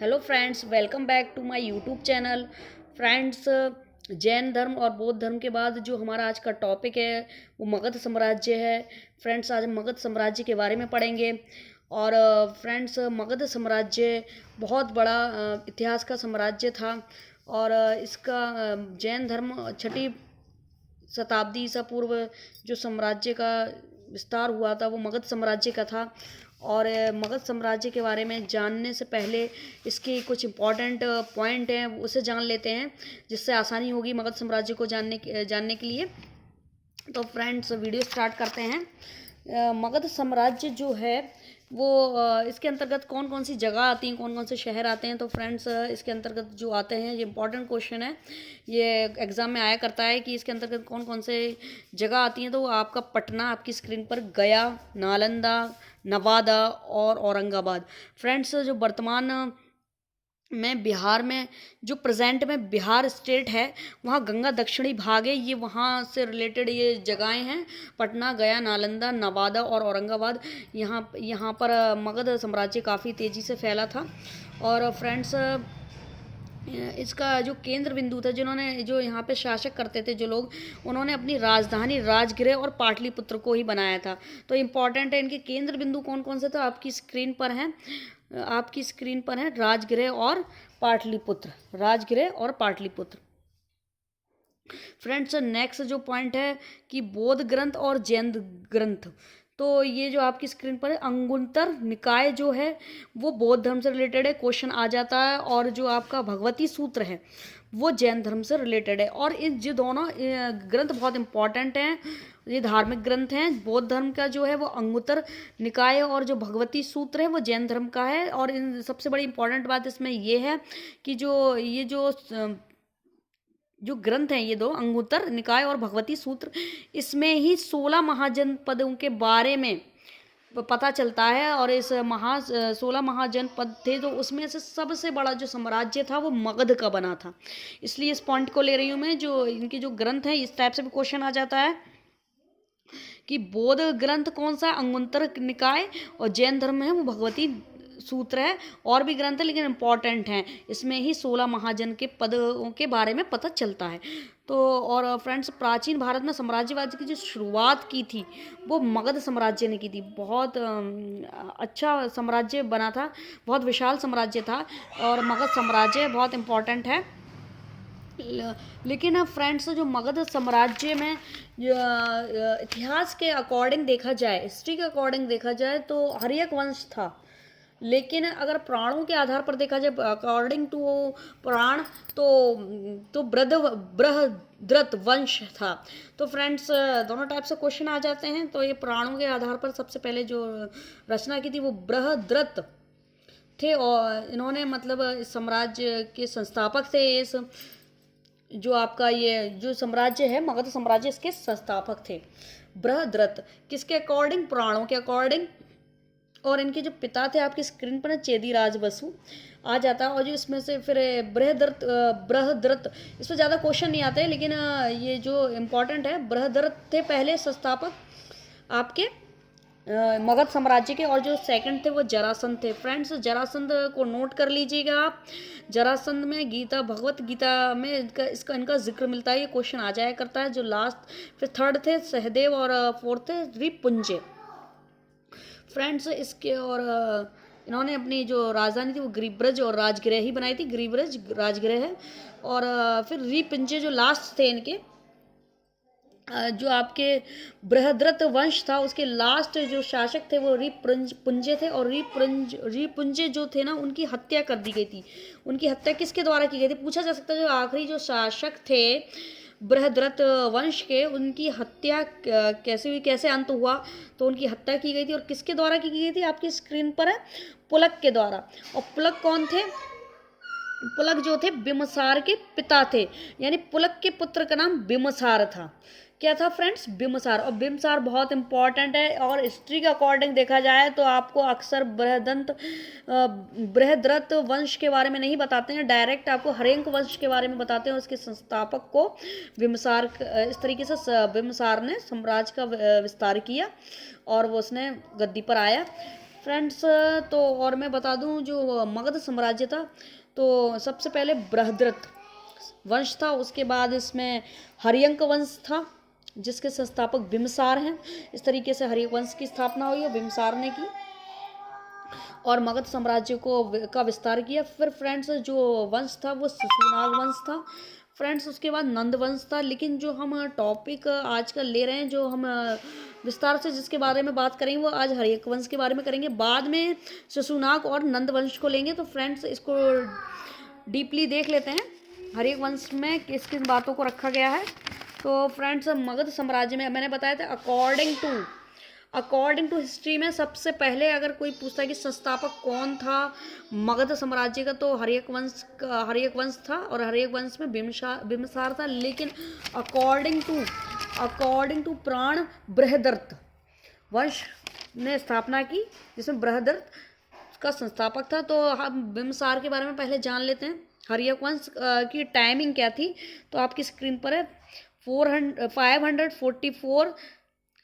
Hello friends, welcome back to my YouTube channel. Friends, Jain धर्म और बौद्ध धर्म के बाद जो हमारा आज का टॉपिक है वो मगध साम्राज्य है। फ्रेंड्स, आज हम मगध साम्राज्य के बारे में पढ़ेंगे। और फ्रेंड्स, मगध साम्राज्य बहुत बड़ा इतिहास का साम्राज्य था। और इसका जैन धर्म छठी शताब्दी ईसा पूर्व जो साम्राज्य का विस्तार हुआ था वो मगध साम्राज्य का था। और मगध साम्राज्य के बारे में जानने से पहले इसके कुछ इम्पॉर्टेंट पॉइंट हैं उसे जान लेते हैं, जिससे आसानी होगी मगध साम्राज्य को जानने के लिए। तो फ्रेंड्स, वीडियो स्टार्ट करते हैं। मगध साम्राज्य जो है वो इसके अंतर्गत कौन कौन सी जगह आती हैं, कौन कौन से शहर आते हैं। तो फ्रेंड्स, इसके अंतर्गत जो आते हैं, ये इंपॉर्टेंट क्वेश्चन है, ये एग्जाम में आया करता है कि इसके अंतर्गत कौन कौन से जगह आती हैं। तो आपका पटना आपकी स्क्रीन पर, गया, नालंदा, नवादा और औरंगाबाद। फ्रेंड्स, जो वर्तमान में बिहार में जो प्रेजेंट में बिहार स्टेट है वहाँ गंगा दक्षिणी भाग है, ये वहाँ से रिलेटेड ये जगहें हैं। पटना, गया, नालंदा, नवादा और औरंगाबाद। यहाँ यहाँ पर मगध साम्राज्य काफ़ी तेज़ी से फैला था। और फ्रेंड्स, इसका जो केंद्र बिंदु था, जिन्होंने जो यहाँ पे शासक करते थे जो लोग, उन्होंने अपनी राजधानी राजगृह और पाटलिपुत्र को ही बनाया था। तो इम्पॉर्टेंट है, इनके केंद्र बिंदु कौन कौन से थे आपकी स्क्रीन पर हैं। आपकी स्क्रीन पर है राजगृह और पाटलिपुत्र, राजगृह और पाटलिपुत्र। फ्रेंड्स, नेक्स्ट जो पॉइंट है कि बौद्ध ग्रंथ और जैन ग्रंथ। तो ये जो आपकी स्क्रीन पर है, अंगुत्तर निकाय जो है वो बौद्ध धर्म से रिलेटेड है, क्वेश्चन आ जाता है। और जो आपका भगवती सूत्र है वो जैन धर्म से रिलेटेड है। और इन जो दोनों ग्रंथ बहुत इंपॉर्टेंट हैं, ये धार्मिक ग्रंथ हैं। बौद्ध धर्म का जो है वो अंगुत्तर निकाय है और जो भगवती सूत्र है वो जैन धर्म का है। और इन सबसे बड़ी इंपॉर्टेंट बात इसमें ये है कि जो ग्रंथ हैं, ये दो, अंगुत्तर निकाय और भगवती सूत्र, इसमें ही 16 महाजनपदों के बारे में पता चलता है। और इस 16 महाजनपद थे, तो उसमें से सबसे बड़ा जो साम्राज्य था वो मगध का बना था। इसलिए इस पॉइंट को ले रही हूँ मैं। जो इनके जो ग्रंथ हैं, इस टाइप से भी क्वेश्चन आ जाता है कि बौद्ध ग्रंथ कौन सा है, अंगुत्तर निकाय, और जैन धर्म है वो भगवती सूत्र है। और भी ग्रंथ है लेकिन इंपॉर्टेंट हैं, इसमें ही 16 महाजन के पदों के बारे में पता चलता है। तो और फ्रेंड्स, प्राचीन भारत में साम्राज्यवाद की जो शुरुआत की थी वो मगध साम्राज्य ने की थी। बहुत अच्छा साम्राज्य बना था, बहुत विशाल साम्राज्य था। और मगध साम्राज्य बहुत इम्पॉर्टेंट है। लेकिन फ्रेंड्स, जो मगध साम्राज्य में इतिहास के अकॉर्डिंग देखा जाए, हिस्ट्री के अकॉर्डिंग देखा जाए तो हर्यक वंश था। लेकिन अगर प्राणों के आधार पर देखा जाए, अकॉर्डिंग टू पुराण, तो बृहद्रथ वंश था। तो फ्रेंड्स, दोनों टाइप से क्वेश्चन आ जाते हैं। तो ये पुराणों के आधार पर सबसे पहले जो रचना की थी वो बृहद्रथ थे। और इन्होंने मतलब इस साम्राज्य के संस्थापक थे। इस जो आपका ये जो साम्राज्य है मगध साम्राज्य, इसके संस्थापक थे बृहद्रथ। किसके अकॉर्डिंग? पुराणों के अकॉर्डिंग। और इनके जो पिता थे आपकी स्क्रीन पर चेदीराज बसु आ जाता है। और जो इसमें से फिर बृहद्रथ, इस पर ज़्यादा क्वेश्चन नहीं आते, लेकिन ये जो इम्पोर्टेंट है, बृहद्रथ थे पहले संस्थापक आपके मगध साम्राज्य के। और जो सेकंड थे वो जरासंध थे। फ्रेंड्स, जरासंध को नोट कर लीजिएगा आप। जरासंध में गीता, भगवत गीता में इनका जिक्र मिलता है, ये क्वेश्चन आ जाया करता है। जो लास्ट फिर थर्ड थे सहदेव और फोर्थ थे रिपुंजय। फ्रेंड्स, इसके और इन्होंने अपनी जो राजधानी थी वो गिरिब्रज और राजगृह ही बनाई थी। गिरिब्रज राजगृह है। और फिर रिपुंजय जो लास्ट थे इनके, जो आपके बृहद्रथ वंश था उसके लास्ट जो शासक थे वो रिपुंजय थे। और रिपुंजय जो थे ना, उनकी हत्या कर दी गई थी। उनकी हत्या किसके द्वारा की गई थी पूछा जा सकता है। जो आखिरी जो शासक थे बृहद्रथ वंश के, उनकी हत्या कैसे हुई, कैसे अंत हुआ। तो उनकी हत्या की गई थी। और किसके द्वारा की गई थी आपकी स्क्रीन पर है, पुलक के द्वारा। और पुलक कौन थे? पुलक जो थे बिम्बसार के पिता थे, यानी पुलक के पुत्र का नाम बिम्बसार था। क्या था फ्रेंड्स? बिम्बसार। और बिम्बसार बहुत इंपॉर्टेंट है। और हिस्ट्री के अकॉर्डिंग देखा जाए तो आपको अक्सर बृहद्रथ वंश के बारे में नहीं बताते हैं, डायरेक्ट आपको हर्यक वंश के बारे में बताते हैं। उसके संस्थापक को बिम्बसार, इस तरीके से बिम्बसार ने साम्राज्य का विस्तार किया और वो उसने गद्दी पर आया। फ्रेंड्स तो और मैं बता दूं जो मगध साम्राज्य था, तो सबसे पहले बृहद्रथ वंश था, उसके बाद इसमें हर्यंक वंश था जिसके संस्थापक बिम्बसार हैं। इस तरीके से हर्यक वंश की स्थापना हुई और बिम्बसार ने की और मगध साम्राज्य का विस्तार किया। फिर फ्रेंड्स जो वंश था वो शिशुनाग वंश था। फ्रेंड्स उसके बाद नंद वंश था। लेकिन जो हम टॉपिक आजकल ले रहे हैं, जो हम विस्तार से जिसके बारे में बात करेंगे, वो आज हर्यक वंश के बारे में करेंगे, बाद में शिशुनाग और नंद वंश को लेंगे। तो फ्रेंड्स इसको डीपली देख लेते हैं हर्यक वंश में किस किन बातों को रखा गया है। तो फ्रेंड्स मगध साम्राज्य में मैंने बताया था अकॉर्डिंग टू हिस्ट्री में सबसे पहले अगर कोई पूछता है कि संस्थापक कौन था मगध साम्राज्य का, तो हर्यक वंश था और हर्यक वंश में बिम्बसार था। लेकिन अकॉर्डिंग टू प्राण बृहद्रथ वंश ने स्थापना की जिसमें बृहद्रथ का संस्थापक था। तो हम बिम्बसार के बारे में पहले जान लेते हैं। हर्यक वंश की टाइमिंग क्या थी, तो आपकी स्क्रीन पर है 544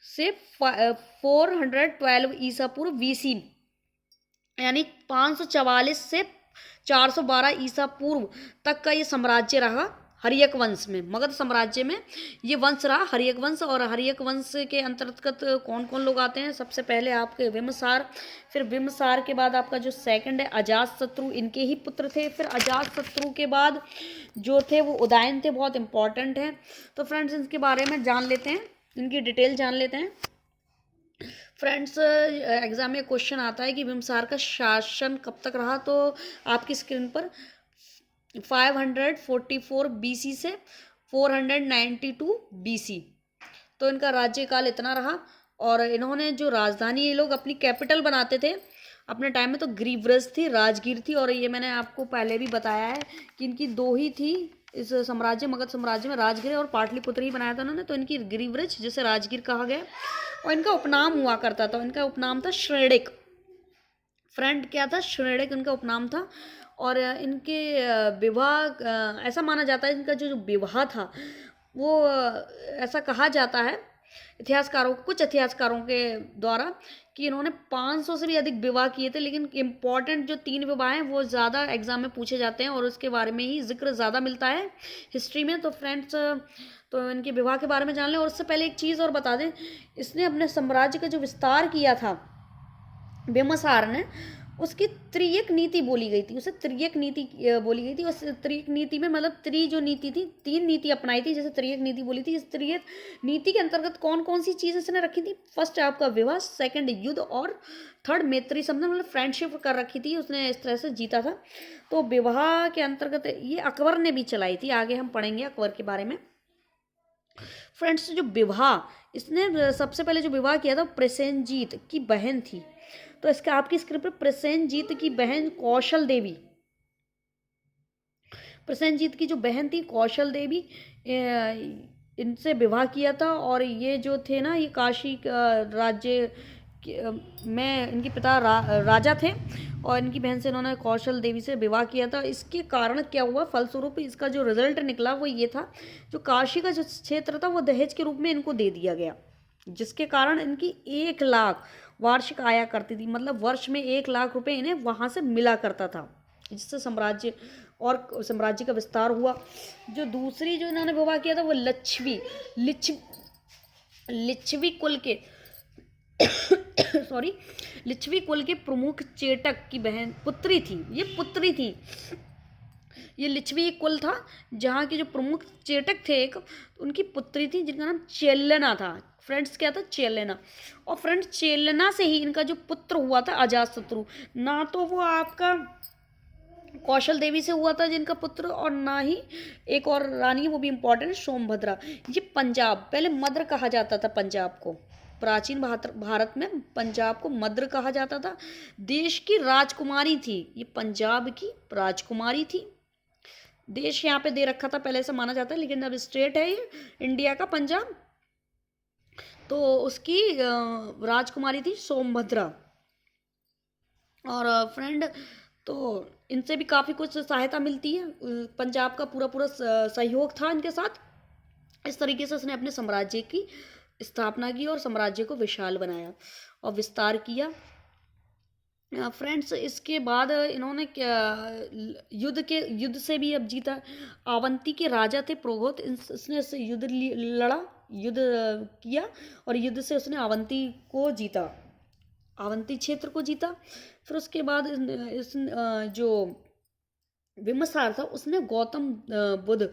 से 412 ईसा पूर्व BC, यानी 544 से 412 ईसा पूर्व तक का ये साम्राज्य रहा हर्यक वंश में। मगध साम्राज्य में ये वंश रहा हर्यक वंश। और हर्यक वंश के अंतर्गत कौन कौन लोग आते हैं, सबसे पहले आपके बिम्बसार, फिर बिम्बसार के बाद आपका जो सेकंड है अजातशत्रु, इनके ही पुत्र थे। फिर अजातशत्रु के बाद जो थे वो उदयन थे, बहुत इंपॉर्टेंट हैं। तो फ्रेंड्स इनके बारे में जान लेते हैं, इनकी डिटेल जान लेते हैं। फ्रेंड्स एग्जाम में क्वेश्चन आता है कि बिम्बसार का शासन कब तक रहा, तो आपकी स्क्रीन पर 544 BC से 492 BC, तो इनका राज्यकाल इतना रहा। और इन्होंने जो राजधानी, ये लोग अपनी कैपिटल बनाते थे अपने टाइम में, तो ग्रीव्रज थी, राजगीर थी। और ये मैंने आपको पहले भी बताया है कि इनकी दो ही थी इस साम्राज्य मगध साम्राज्य में, राजगीर और पाटलिपुत्र ही बनाया था उन्होंने। तो इनकी ग्रीव्रज जिसे राजगीर कहा गया, और इनका उपनाम हुआ करता था, इनका उपनाम था श्रेणिक। फ्रेंड क्या था, श्रेणिक इनका उपनाम था। और इनके विवाह ऐसा माना जाता है, इनका जो विवाह था वो ऐसा कहा जाता है कुछ इतिहासकारों के द्वारा कि इन्होंने 500 से भी अधिक विवाह किए थे। लेकिन इम्पॉर्टेंट जो 3 विवाह हैं वो ज़्यादा एग्जाम में पूछे जाते हैं और उसके बारे में ही जिक्र ज़्यादा मिलता है हिस्ट्री में। तो फ्रेंड्स तो इनके विवाह के बारे में जान लें। और उससे पहले एक चीज़ और बता दें, इसने अपने साम्राज्य का जो विस्तार किया था बिम्बसार ने, उसकी त्रियक नीति बोली गई थी, उसे त्रियक नीति बोली गई थी। उस त्रियक नीति में मतलब जो नीति थी, 3 नीति अपनाई थी, जैसे त्रियक नीति बोली थी। इस त्रियक नीति के अंतर्गत कौन कौन सी चीज़ इसने रखी थी, फर्स्ट आपका विवाह, सेकंड युद्ध, और थर्ड मैत्री संबंध, मतलब फ्रेंडशिप कर रखी थी उसने, इस तरह से जीता था। तो विवाह के अंतर्गत ये अकबर ने भी चलाई थी, आगे हम पढ़ेंगे अकबर के बारे में। फ्रेंड्स जो विवाह, इसने सबसे पहले जो विवाह किया था प्रसेनजीत की बहन थी। तो इसका आपकी स्क्रिप्ट पर प्रसेनजीत की बहन कौशल देवी, प्रसेनजीत की जो बहन थी कौशल देवी, इनसे विवाह किया था। और ये जो थे ना, ये काशी राज्य में इनके पिता राजा थे और इनकी बहन से इन्होंने कौशल देवी से विवाह किया था। इसके कारण क्या हुआ, फलस्वरूप इसका जो रिजल्ट निकला वो ये था, जो काशी का जो क्षेत्र था वो दहेज के रूप में इनको दे दिया गया, जिसके कारण इनकी 1 लाख वार्षिक आया करती थी, मतलब वर्ष में 1 लाख रुपए इन्हें वहाँ से मिला करता था, जिससे साम्राज्य का विस्तार हुआ। जो दूसरी जो इन्होंने विवाह किया था वो लिच्छवी कुल के लिच्छवी कुल के प्रमुख चेटक की पुत्री थी। ये लिच्छवी कुल था जहाँ के जो प्रमुख चेटक थे उनकी पुत्री थी, जिनका नाम चेलेना था। फ्रेंड्स क्या था, चेलेना। और फ्रेंड्स चेलेना से ही इनका जो पुत्र हुआ था अजातशत्रु, ना तो वो आपका कौशल देवी से हुआ था जिनका पुत्र, और ना ही एक और रानी, वो भी इंपॉर्टेंट, सोमभद्रा। ये पंजाब, पहले मद्र कहा जाता था पंजाब को, प्राचीन भारत में पंजाब को मद्र कहा जाता था। देश की राजकुमारी थी ये, पंजाब की राजकुमारी थी। देश यहाँ पे दे रखा था पहले, से माना जाता है, लेकिन अब स्टेट है ये इंडिया का पंजाब। तो उसकी राजकुमारी थी सोमभद्रा। और फ्रेंड तो इनसे भी काफ़ी कुछ सहायता मिलती है, पंजाब का पूरा सहयोग था इनके साथ। इस तरीके से उसने अपने साम्राज्य की स्थापना की और साम्राज्य को विशाल बनाया और विस्तार किया। फ्रेंड्स इसके बाद इन्होंने क्या युद्ध से भी अब जीता। अवंती के राजा थे पुरोहित, इसने इससे लड़ा, युद्ध किया और युद्ध से उसने अवंती को जीता, अवंती क्षेत्र को जीता। फिर उसके बाद जो बिम्बिसार था उसने गौतम बुद्ध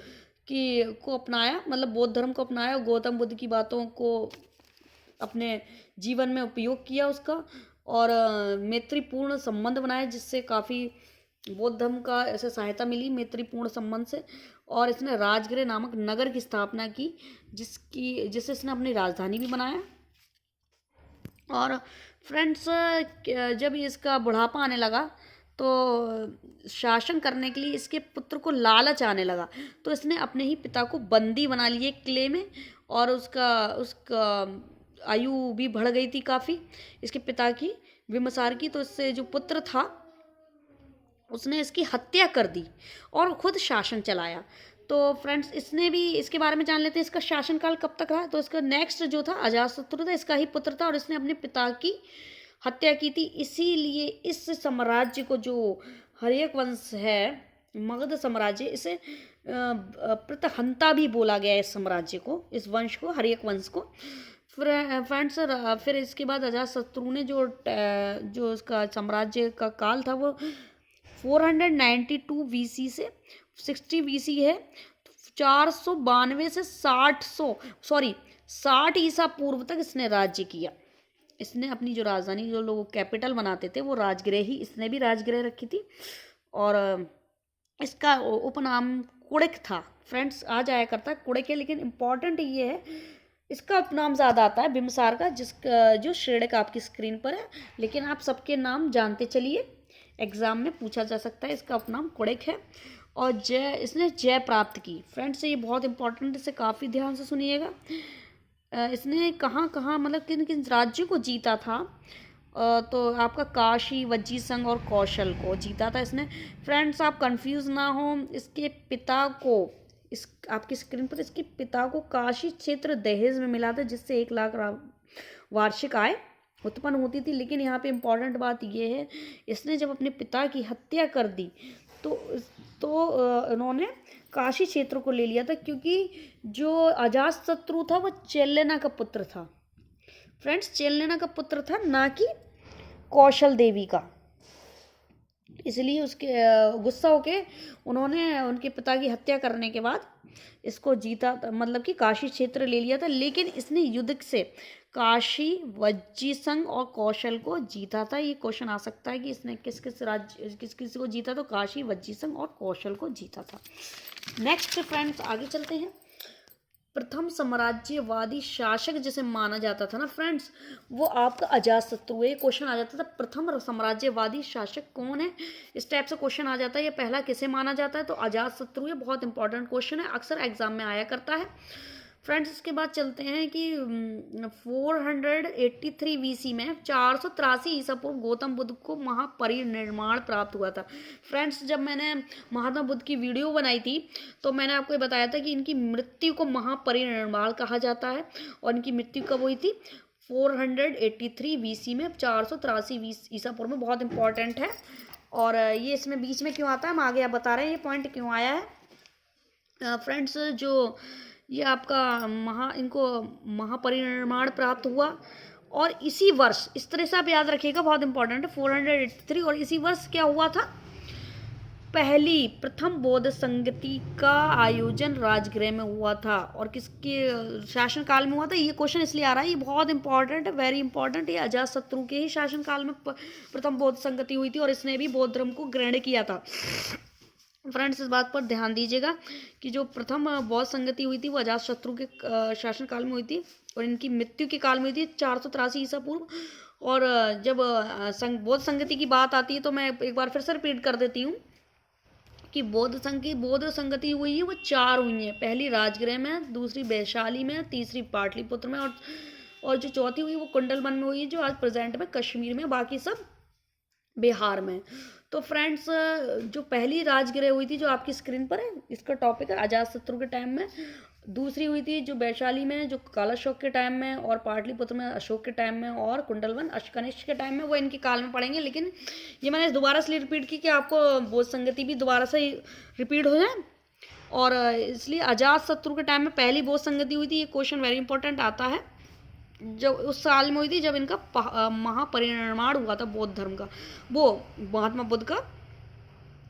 की को अपनाया, मतलब बौद्ध धर्म को अपनाया, गौतम बुद्ध की बातों को अपने जीवन में उपयोग किया उसका, और मैत्रीपूर्ण संबंध बनाए जिससे काफ़ी बौद्ध धर्म का ऐसे सहायता मिली मैत्रीपूर्ण संबंध से। और इसने राजगृह नामक नगर की स्थापना की जिसे इसने अपनी राजधानी भी बनाया। और फ्रेंड्स जब इसका बुढ़ापा आने लगा तो शासन करने के लिए इसके पुत्र को लालच आने लगा, तो इसने अपने ही पिता को बंदी बना लिए किले में, और उसका आयु भी बढ़ गई थी काफ़ी इसके पिता की, बिम्बिसार की। तो इससे जो पुत्र था उसने इसकी हत्या कर दी और खुद शासन चलाया। तो फ्रेंड्स इसने भी, इसके बारे में जान लेते हैं इसका शासनकाल कब तक रहा। तो इसका नेक्स्ट जो था अजातशत्रु था, इसका ही पुत्र था और इसने अपने पिता की हत्या की थी। इसीलिए इस साम्राज्य को, जो हर्यक वंश है मगध साम्राज्य, इसे प्रतहंता भी बोला गया है इस साम्राज्य को, इस वंश को, हर्यक वंश को। फ्रेंड्स फिर इसके बाद अजातशत्रु ने जो उसका साम्राज्य का काल था वो 492 BC से 60 BC है। 492 से 60 ईसा पूर्व तक इसने राज्य किया। इसने अपनी जो राजधानी, जो लोग कैपिटल बनाते थे वो राजगृह ही, इसने भी राजगृह रखी थी। और इसका उपनाम कुड़िक था। फ्रेंड्स आ जाया करता है कुड़िक है, लेकिन इम्पॉर्टेंट ये है इसका उपनाम ज़्यादा आता है बिम्बिसार का, जिसका जो श्रेणिक आपकी स्क्रीन पर है, लेकिन आप सबके नाम जानते चलिए, एग्जाम में पूछा जा सकता है। इसका उपनाम कुड़िक है। और इसने जय प्राप्त की। फ्रेंड्स ये बहुत इंपॉर्टेंट, इसे काफ़ी ध्यान से सुनिएगा। इसने कहाँ कहाँ, मतलब किन किन राज्यों को जीता था, तो आपका काशी, वज्जी संघ और कौशल को जीता था इसने। फ्रेंड्स आप कंफ्यूज ना हो, इसके पिता को, इस आपकी स्क्रीन पर इसके पिता को काशी क्षेत्र दहेज में मिला था, जिससे 1 लाख वार्षिक आय उत्पन्न होती थी। लेकिन यहाँ पे इम्पॉर्टेंट बात ये है, इसने जब अपने पिता की हत्या कर दी तो इन्होंने काशी क्षेत्र को ले लिया था, क्योंकि जो अजातशत्रु था वो चेलेना का पुत्र था। फ्रेंड्स चेलेना का पुत्र था, ना कि कौशल देवी का। इसलिए उसके गुस्सा होके उन्होंने उनके पिता की हत्या करने के बाद इसको जीता, मतलब कि काशी क्षेत्र ले लिया था। लेकिन इसने युद्ध से काशी, वज्जी संघ और कौशल को जीता था। ये क्वेश्चन आ सकता है कि इसने किस किस को जीता, तो काशी, वज्जी संघ और कौशल को जीता था। नेक्स्ट फ्रेंड्स आगे चलते हैं। प्रथम साम्राज्यवादी शासक जिसे माना जाता था ना फ्रेंड्स, वो आपका अजातशत्रु है। क्वेश्चन आ जाता था प्रथम साम्राज्यवादी शासक कौन है, इस टाइप से क्वेश्चन आ जाता है। ये पहला किसे माना जाता है, तो अजातशत्रु है। बहुत इंपॉर्टेंट क्वेश्चन है, अक्सर एग्जाम में आया करता है। फ्रेंड्स इसके बाद चलते हैं कि 483 BC में 483 ईसा पूर्व गौतम बुद्ध को महापरिनिर्वाण प्राप्त हुआ था। फ्रेंड्स जब मैंने महात्मा बुद्ध की वीडियो बनाई थी तो मैंने आपको ये बताया था कि इनकी मृत्यु को महापरिनिर्वाण कहा जाता है, और इनकी मृत्यु कब हुई थी, 483 BC में 483 ईसा पूर्व में। बहुत इंपॉर्टेंट है, और ये इसमें बीच में क्यों आता है हम आगे आप बता रहे हैं, ये पॉइंट क्यों आया है। फ्रेंड्स जो ये आपका इनको महापरिनिर्वाण प्राप्त हुआ, और इसी वर्ष, इस तरह से आप याद रखिएगा, बहुत इंपॉर्टेंट है, 483। और इसी वर्ष क्या हुआ था, प्रथम बौद्ध संगति का आयोजन राजगृह में हुआ था। और किसके शासनकाल में हुआ था, ये क्वेश्चन इसलिए आ रहा है, ये बहुत इंपॉर्टेंट है, वेरी इंपॉर्टेंट। ये अजातशत्रु के ही शासनकाल में प्रथम बौद्ध संगति हुई थी, और इसने भी बौद्ध धर्म को ग्रहण किया था। फ्रेंड्स इस बात पर ध्यान दीजिएगा कि जो प्रथम बौद्ध संगति हुई थी वो अजातशत्रु के शासनकाल में हुई थी, और इनकी मृत्यु के काल में हुई थी 483 ईसा पूर्व। और जब बौद्ध संगति की बात आती है तो मैं एक बार फिर से रिपीट कर देती हूँ कि बौद्ध संगति हुई है वो 4 हुई है। पहली राजगृह में, दूसरी वैशाली में, तीसरी पाटलिपुत्र में, और जो चौथी हुई वो कुंडलवन में हुई है, जो आज प्रेजेंट में कश्मीर में, बाकी सब बिहार में। तो फ्रेंड्स जो पहली राजगिरह हुई थी जो आपकी स्क्रीन पर है, इसका टॉपिक है अजातशत्रु के टाइम में। दूसरी हुई थी जो वैशाली में जो कालाशोक के टाइम में, और पाटलिपुत्र में अशोक के टाइम में, और कुंडलवन कनिष्क के टाइम में, वो इनके काल में पढ़ेंगे। लेकिन ये मैंने दोबारा से रिपीट की कि आपको बोध संगति भी दोबारा से रिपीट हो जाए, और इसलिए अजातशत्रु के टाइम में पहली बोध संगति हुई थी। ये क्वेश्चन वेरी इंपॉर्टेंट आता है, जब उस साल में हुई थी जब इनका महापरिनिर्वाण हुआ था बौद्ध धर्म का, वो महात्मा बुद्ध का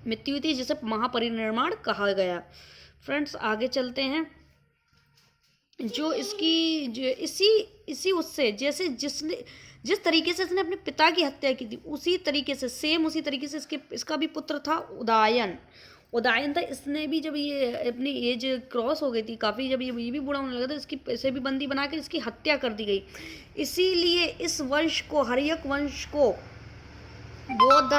मृत्यु हुई थी, जिसे महापरिनिर्वाण कहा गया। फ्रेंड्स आगे चलते हैं। जो इसकी जो इसी उससे जैसे जिस तरीके से इसने अपने पिता की हत्या की थी, उसी तरीके से इसका भी पुत्र था उदायन था। इसने भी जब ये अपनी एज क्रॉस हो गई थी काफ़ी, जब ये भी बूढ़ा होने लगा था, इसकी इसे भी बंदी बना कर इसकी हत्या कर दी गई। इसीलिए इस वंश को, हर्यक वंश को बौद्ध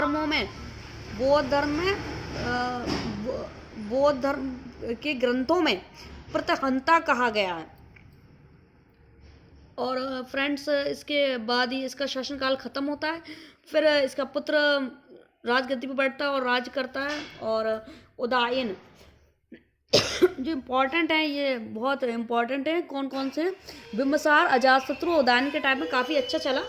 धर्म के ग्रंथों में प्रतहंता कहा गया है। और फ्रेंड्स इसके बाद ही इसका शासनकाल खत्म होता है। फिर इसका पुत्र राजगद्दी पर बैठता है और राज करता है। और उदायन जो इम्पोर्टेंट है, ये बहुत इम्पोर्टेंट है। कौन कौन से? बिंबिसार, अजातशत्रु, उदायन के टाइम में काफ़ी अच्छा चला।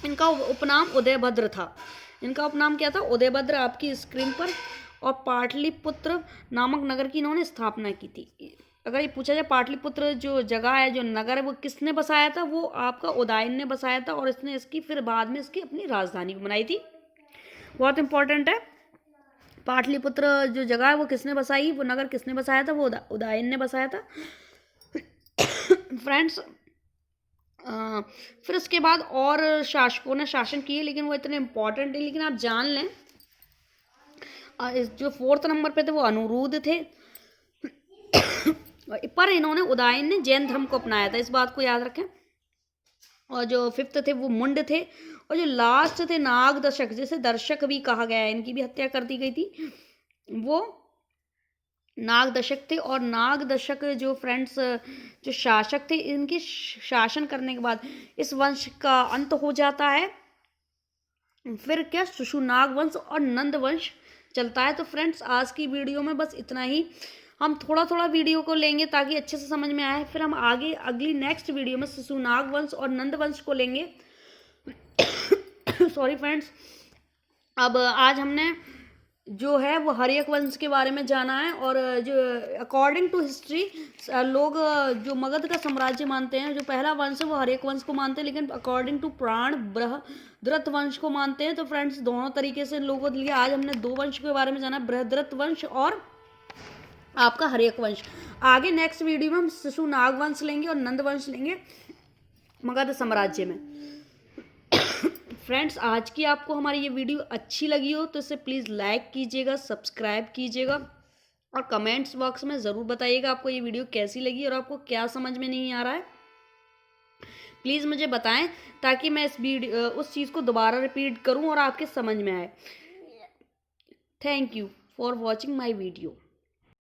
इनका उपनाम उदयभद्र था। इनका उपनाम क्या था? उदयभद्र, आपकी स्क्रीन पर। और पाटलिपुत्र नामक नगर की इन्होंने स्थापना की थी। अगर ये पूछा जाए पाटलिपुत्र जो जगह है, जो नगर है, वो किसने बसाया था? वो आपका उदायन ने बसाया था। और इसने इसकी फिर बाद में इसकी अपनी राजधानी बनाई थी। बहुत इंपॉर्टेंट है। पाटलिपुत्र जो जगह है वो किसने बसाई, वो नगर किसने बसाया था? वो उदायन ने बसाया था। फ्रेंड्स फिर उसके बाद और शासकों ने शासन किए, लेकिन वो इतने इम्पोर्टेंट नहीं। लेकिन आप जान लें, जो 4th नंबर पे थे वो अनुरुद्ध थे, पर इन्होंने, उदायन ने जैन धर्म को अपनाया था, इस बात को याद रखें। और जो 5th थे वो मुंड थे। और जो लास्ट थे नागदशक, जिसे दर्शक भी कहा गया है, इनकी भी हत्या कर दी गई थी, वो नागदशक थे। और नागदशक जो फ्रेंड्स जो शासक थे, इनके शासन करने के बाद इस वंश का अंत हो जाता है। फिर क्या? सुशुनाग वंश और नंद वंश चलता है। तो फ्रेंड्स आज की वीडियो में बस इतना ही। हम थोड़ा थोड़ा वीडियो को लेंगे ताकि अच्छे से समझ में आए। फिर हम आगे अगली नेक्स्ट वीडियो में सुशुनाग वंश और नंद वंश को लेंगे। सॉरी फ्रेंड्स, अब आज हमने जो है वो हर्यक वंश के बारे में जाना है। और जो अकॉर्डिंग टू हिस्ट्री लोग जो मगध का साम्राज्य मानते हैं, जो पहला वंश है वो हर्यक वंश को मानते हैं, लेकिन अकॉर्डिंग टू पुराण बृहद्रथ वंश को मानते हैं। तो फ्रेंड्स दोनों तरीके से लोगों के लिए आज हमने 2 वंश के बारे में जाना, बृहद्रथ वंश और आपका हर्यक वंश। आगे नेक्स्ट वीडियो में हम सुशुनाग वंश लेंगे और नंद वंश लेंगे मगध साम्राज्य में। फ्रेंड्स आज की आपको हमारी ये वीडियो अच्छी लगी हो तो इसे प्लीज़ लाइक कीजिएगा, सब्सक्राइब कीजिएगा, और कमेंट्स बॉक्स में ज़रूर बताइएगा आपको ये वीडियो कैसी लगी और आपको क्या समझ में नहीं आ रहा है। प्लीज़ मुझे बताएं ताकि मैं उस चीज़ को दोबारा रिपीट करूं और आपके समझ में आए। Thank you for watching my video.